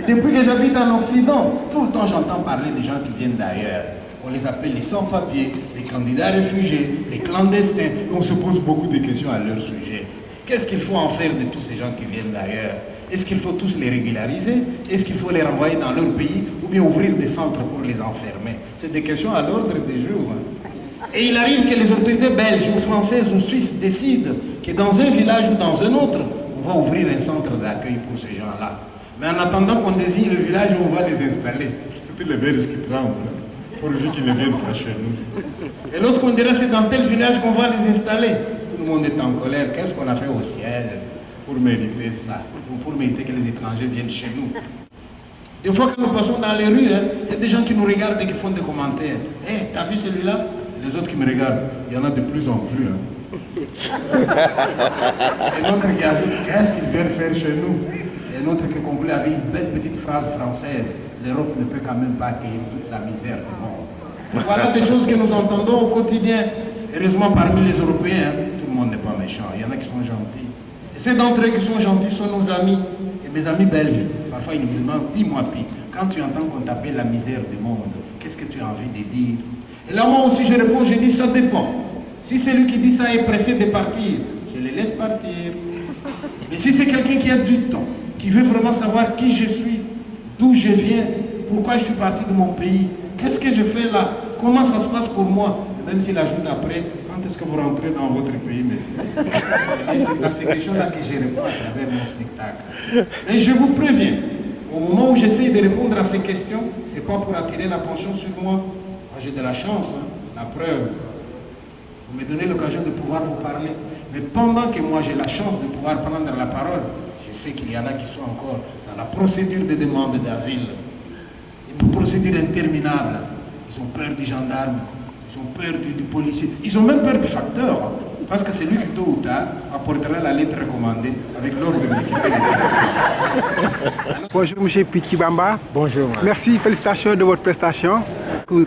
Depuis que j'habite en Occident, tout le temps j'entends parler des gens qui viennent d'ailleurs. On les appelle les sans-papiers, les candidats réfugiés, les clandestins. Et on se pose beaucoup de questions à leur sujet. Qu'est-ce qu'il faut en faire de tous ces gens qui viennent d'ailleurs? Est-ce qu'il faut tous les régulariser? Est-ce qu'il faut les renvoyer dans leur pays? Ou bien ouvrir des centres pour les enfermer? C'est des questions à l'ordre du jour. Et il arrive que les autorités belges ou françaises ou suisses décident que dans un village ou dans un autre, on va ouvrir un centre d'accueil pour ces gens-là. Mais en attendant qu'on désigne le village où on va les installer, c'est tous les Belges qui tremblent, pourvu qu'ils ne viennent pas chez nous. Et lorsqu'on dirait c'est dans tel village qu'on va les installer, tout le monde est en colère. Qu'est-ce qu'on a fait au ciel pour mériter ça, ou pour mériter que les étrangers viennent chez nous? Des fois que nous passons dans les rues, il y a des gens qui nous regardent et qui font des commentaires. Hé, t'as vu celui-là? Les autres qui me regardent, il y en a de plus en plus. Et l'autre qui ajoute, qu'est-ce qu'ils viennent faire chez nous? Et l'autre qui conclut avec une belle petite phrase française, l'Europe ne peut quand même pas accueillir toute la misère du monde. Voilà des choses que nous entendons au quotidien. Heureusement, parmi les Européens, tout le monde n'est pas méchant. Il y en a qui sont gentils. Et ceux d'entre eux qui sont gentils sont nos amis. Et mes amis belges, parfois ils me demandent, dis-moi Pete, quand tu entends qu'on t'appelle la misère du monde, qu'est-ce que tu as envie de dire? Et là, moi aussi, je réponds, je dis, ça dépend. Si celui qui dit ça est pressé de partir, je le laisse partir. Mais si c'est quelqu'un qui a du temps, qui veut vraiment savoir qui je suis, d'où je viens, pourquoi je suis parti de mon pays, qu'est-ce que je fais là, comment ça se passe pour moi, et même s'il ajoute après, quand est-ce que vous rentrez dans votre pays, monsieur? Et c'est dans ces questions-là que je réponds à travers mon spectacle. Et je vous préviens, au moment où j'essaie de répondre à ces questions, ce n'est pas pour attirer l'attention sur moi. J'ai de la chance, la preuve. Vous me donnez l'occasion de pouvoir vous parler. Mais pendant que moi j'ai la chance de pouvoir prendre la parole, je sais qu'il y en a qui sont encore dans la procédure de demande d'asile. Une procédure interminable. Ils ont peur du gendarme, ils ont peur du policier, ils ont même peur du facteur. Parce que c'est lui qui, tôt ou tard, apportera la lettre recommandée avec l'ordre de l'équipe. Bonjour, M. Pikibamba. Bonjour. Merci, félicitations de votre prestation.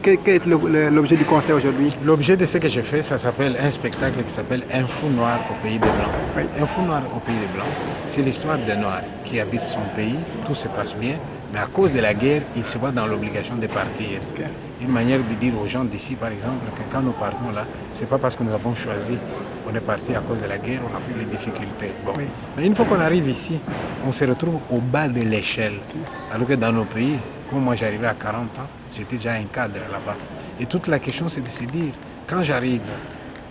Quel est l'objet du concert aujourd'hui? L'objet de ce que je fais, ça s'appelle un spectacle qui s'appelle Un fou noir au pays des Blancs. Oui. Un fou noir au pays des Blancs, c'est l'histoire d'un noir qui habite son pays, tout se passe bien, mais à cause de la guerre, il se voit dans l'obligation de partir. Okay. Une manière de dire aux gens d'ici, par exemple, que quand nous partons là, c'est pas parce que nous avons choisi, on est parti à cause de la guerre, on a fait des difficultés. Bon. Oui. Mais une fois qu'on arrive ici, on se retrouve au bas de l'échelle. Okay. Alors que dans nos pays, comme moi j'arrivais à 40 ans, j'étais déjà un cadre là-bas. Et toute la question c'est de se dire, quand j'arrive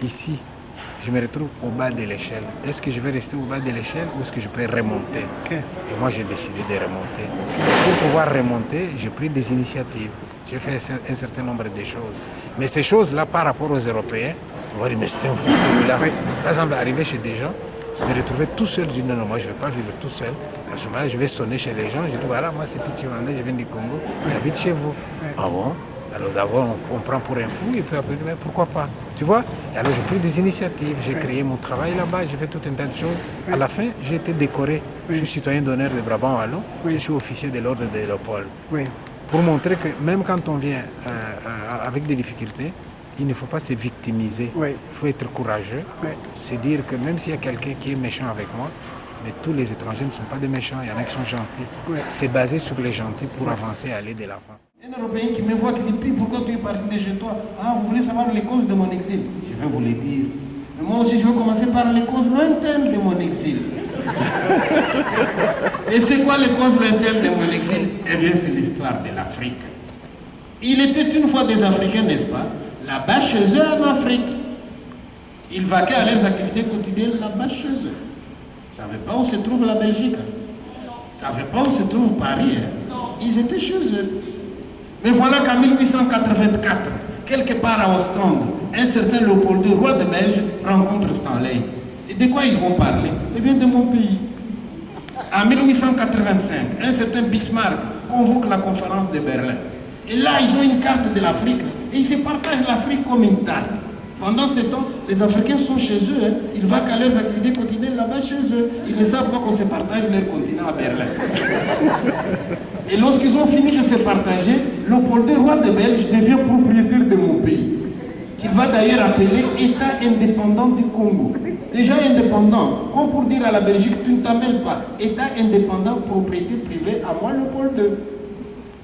ici, je me retrouve au bas de l'échelle. Est-ce que je vais rester au bas de l'échelle ou est-ce que je peux remonter? Okay. Et moi j'ai décidé de remonter. Pour pouvoir remonter, j'ai pris des initiatives. J'ai fait un certain nombre de choses. Mais ces choses-là, par rapport aux Européens, on va dire, mais c'est un fou celui-là. Oui. Par exemple, arriver chez des gens, me retrouver tout seul, je dis non, moi je ne vais pas vivre tout seul. À ce moment-là, je vais sonner chez les gens, je dis voilà, moi c'est Pikibamba, je viens du Congo, j'habite chez vous. Ah bon? Alors d'abord, on prend pour un fou et puis après, mais pourquoi pas? Tu vois? Et alors j'ai pris des initiatives, j'ai créé mon travail là-bas, j'ai fait tout un tas de choses. À la fin, j'ai été décoré. Je suis citoyen d'honneur de Brabant-Wallon, je suis officier de l'ordre de Léopold. Pour montrer que même quand on vient avec des difficultés, il ne faut pas se victimiser. Il faut être courageux. C'est dire que même s'il y a quelqu'un qui est méchant avec moi, mais tous les étrangers ne sont pas des méchants, il y en a qui sont gentils. C'est basé sur les gentils pour avancer et aller de l'avant. Un Européen qui me voit, qui dit, puis pourquoi tu es parti de chez toi? Ah, vous voulez savoir les causes de mon exil? Je vais vous les dire. Mais moi aussi, je vais commencer par les causes lointaines de mon exil. Et c'est quoi les causes lointaines de mon exil? Eh bien, c'est l'histoire de l'Afrique. Il était une fois des Africains, n'est-ce pas? Là-bas chez eux en Afrique. Ils vaquaient à leurs activités quotidiennes là-bas chez eux. Ils ne savaient pas où se trouve la Belgique. Ils ne savaient pas où se trouve Paris. Ils étaient chez eux. Mais voilà qu'en 1884, quelque part à Ostende, un certain Léopold II, roi de Belge, rencontre Stanley. Et de quoi ils vont parler? Eh bien, de mon pays. En 1885, un certain Bismarck convoque la conférence de Berlin. Et là, ils ont une carte de l'Afrique et ils se partagent l'Afrique comme une tarte. Pendant ce temps, les Africains sont chez eux. Ils vont qu'à leurs activités quotidiennes là-bas chez eux. Ils ne savent pas qu'on se partage leur continent à Berlin. Et lorsqu'ils ont fini de se partager, Léopold II, roi de Belge, devient propriétaire de mon pays, qu'il va d'ailleurs appeler État indépendant du Congo. déjà indépendant. Comme pour dire à la Belgique, tu ne t'appelles pas. État indépendant, propriété privée, à moi le pôle 2.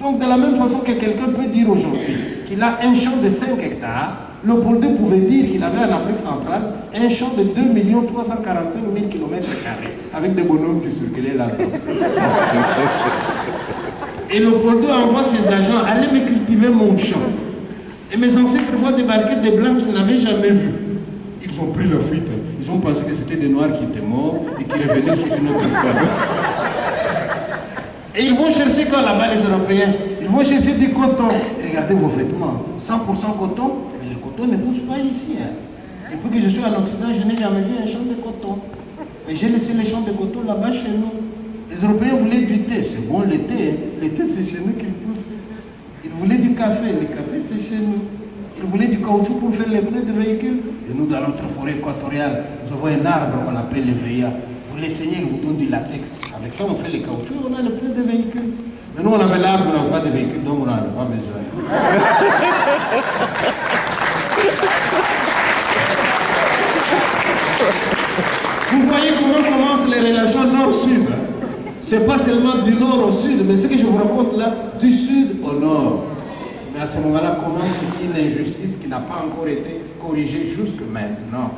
Donc de la même façon que quelqu'un peut dire aujourd'hui qu'il a un champ de 5 hectares, le pôle 2 pouvait dire qu'il avait en Afrique centrale un champ de 2 345 000 km², avec des bonhommes qui circulaient là-dedans. Et le pôle 2 envoie ses agents aller me cultiver mon champ. Et mes ancêtres voient débarquer des blancs qu'ils n'avaient jamais vus. Ils ont pris la fuite. Ils ont pensé que c'était des noirs qui étaient morts et qui revenaient sous une autre forme. Et ils vont chercher quand là-bas les Européens, ils vont chercher du coton. Et regardez vos vêtements, 100% coton, mais le coton ne pousse pas ici. Hein. Depuis que je suis en Occident, je n'ai jamais vu un champ de coton. Mais j'ai laissé les champs de coton là-bas chez nous. Les Européens voulaient du thé, c'est bon le thé, hein. Le thé c'est chez nous qu'il pousse. Ils voulaient du café, le café c'est chez nous. Ils voulaient du caoutchouc pour faire les pneus de véhicules. Et nous, dans notre forêt équatoriale, nous avons un arbre qu'on appelle le veilla. Vous l'essayez, il vous donne du latex. Avec ça, on fait les caoutchoucs, on a les pneus de véhicules. Mais nous, on avait l'arbre, on n'a pas de véhicule, donc on n'en a pas besoin. Vous voyez comment commencent les relations nord-sud. C'est pas seulement du nord au sud, mais ce que je vous raconte là, du sud au nord. Mais à ce moment-là commence aussi une injustice qui n'a pas encore été corrigée jusque maintenant.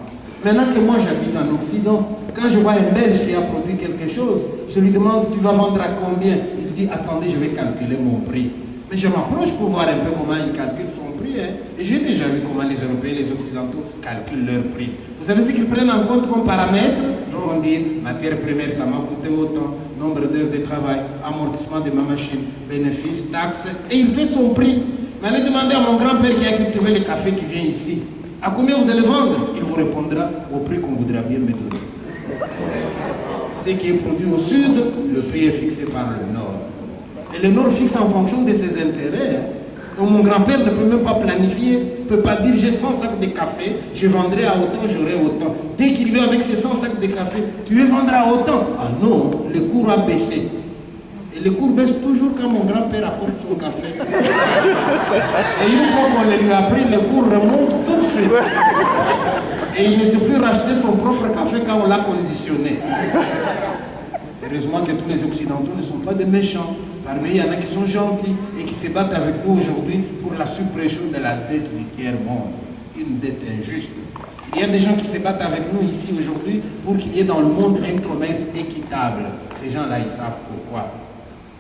Maintenant que moi j'habite en Occident, quand je vois un Belge qui a produit quelque chose, je lui demande tu vas vendre à combien? Il dit attendez, je vais calculer mon prix. Mais je m'approche pour voir un peu comment il calcule son prix. Hein. Et j'ai déjà vu comment les Européens et les Occidentaux calculent leur prix. Vous savez ce qu'ils prennent en compte comme paramètres? Ils vont dire matière première, ça m'a coûté autant, nombre d'heures de travail, amortissement de ma machine, bénéfices, taxes, et il fait son prix. Mais allez demander à mon grand-père qui a cultivé le café qui vient ici, à combien vous allez vendre? Il vous répondra au prix qu'on voudra bien me donner. Ce qui est produit au sud, le prix est fixé par le nord. Et le nord fixe en fonction de ses intérêts. Donc mon grand-père ne peut même pas planifier, ne peut pas dire j'ai 100 sacs de café, je vendrai à autant, j'aurai autant. Dès qu'il vient avec ses 100 sacs de café, tu veux vendre à autant? Ah non, le cours a baissé. Et le cours baisse toujours quand mon grand-père apporte son café. Et une fois qu'on le lui a pris, le cours remonte tout de suite. Et il ne sait plus racheter son propre café quand on l'a conditionné. Heureusement que tous les Occidentaux ne sont pas des méchants. Parmi eux, il y en a qui sont gentils et qui se battent avec nous aujourd'hui pour la suppression de la dette du tiers-monde. Une dette injuste. Il y a des gens qui se battent avec nous ici aujourd'hui pour qu'il y ait dans le monde un commerce équitable. Ces gens-là, ils savent pourquoi.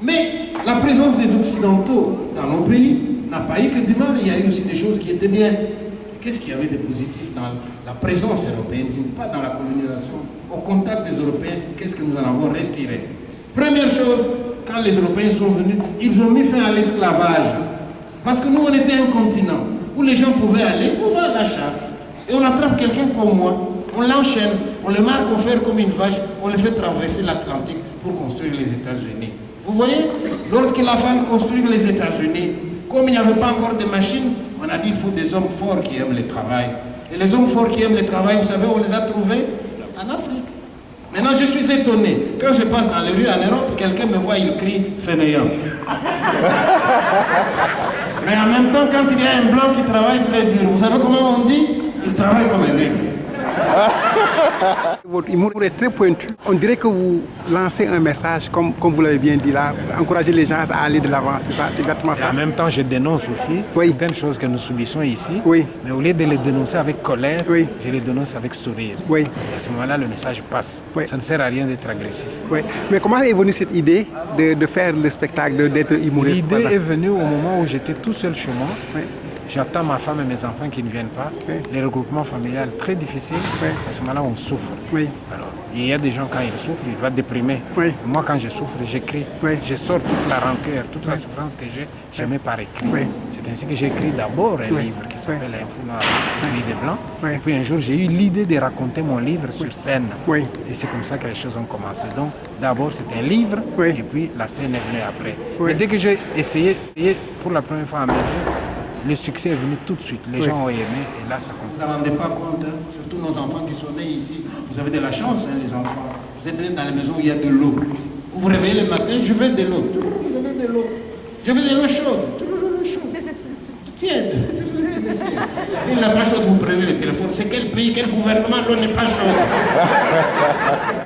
Mais la présence des Occidentaux dans nos pays n'a pas eu que du mal. Il y a eu aussi des choses qui étaient bien. Qu'est-ce qu'il y avait de positif dans la présence européenne, pas dans la colonisation? Au contact des Européens, qu'est-ce que nous en avons retiré? Première chose, quand les Européens sont venus, ils ont mis fin à l'esclavage. Parce que nous, on était un continent où les gens pouvaient aller, on va à la chasse. Et on attrape quelqu'un comme moi, on l'enchaîne, on le marque au fer comme une vache, on le fait traverser l'Atlantique pour construire les États-Unis. Vous voyez, lorsqu'il a fallu construire les États-Unis, comme il n'y avait pas encore de machines, on a dit qu'il faut des hommes forts qui aiment le travail. Et les hommes forts qui aiment le travail, vous savez où on les a trouvés? En Afrique. Maintenant, je suis étonné. Quand je passe dans les rues en Europe, quelqu'un me voit, il crie « fainéant ». Mais en même temps, quand il y a un blanc qui travaille très dur, vous savez comment on dit? Il travaille comme un nègre. Votre humour est très pointu. On dirait que vous lancez un message, comme vous l'avez bien dit là, encourager les gens à aller de l'avant, c'est ça, c'est exactement ça. Et en même temps, je dénonce aussi certaines choses que nous subissons ici, mais au lieu de les dénoncer avec colère, je les dénonce avec sourire. Et à ce moment-là, le message passe. Ça ne sert à rien d'être agressif. Mais comment est venue cette idée de faire le spectacle, d'être humoriste? L'idée est venue au moment où j'étais tout seul chez moi. J'attends ma femme et mes enfants qui ne viennent pas. Les regroupements familiales très difficiles. À ce moment-là, on souffre. Alors, il y a des gens, quand ils souffrent, ils vont déprimer. Moi, quand je souffre, j'écris. Je sors toute la rancœur, toute la souffrance que j'ai, je mets par écrit. C'est ainsi que j'ai écrit d'abord un livre qui s'appelle Un fou noir au pays des Blancs. Et puis un jour, j'ai eu l'idée de raconter mon livre sur scène. Et c'est comme ça que les choses ont commencé. Donc, d'abord, c'était un livre, et puis la scène est venue après. Mais dès que j'ai essayé, pour la première fois en Belgique, le succès est venu tout de suite. Les gens ont aimé et là, ça compte. Vous ne vous en rendez pas compte, hein? Surtout nos enfants qui sont nés ici. Vous avez de la chance, hein, les enfants. Vous êtes nés dans les maisons où il y a de l'eau. Vous vous réveillez le matin, je veux de l'eau. Vous avez de l'eau. Je veux de l'eau chaude. Toujours de l'eau chaude. Tiède. S'il n'est pas chaud, vous prenez le téléphone. C'est quel pays, quel gouvernement, l'eau n'est pas chaude.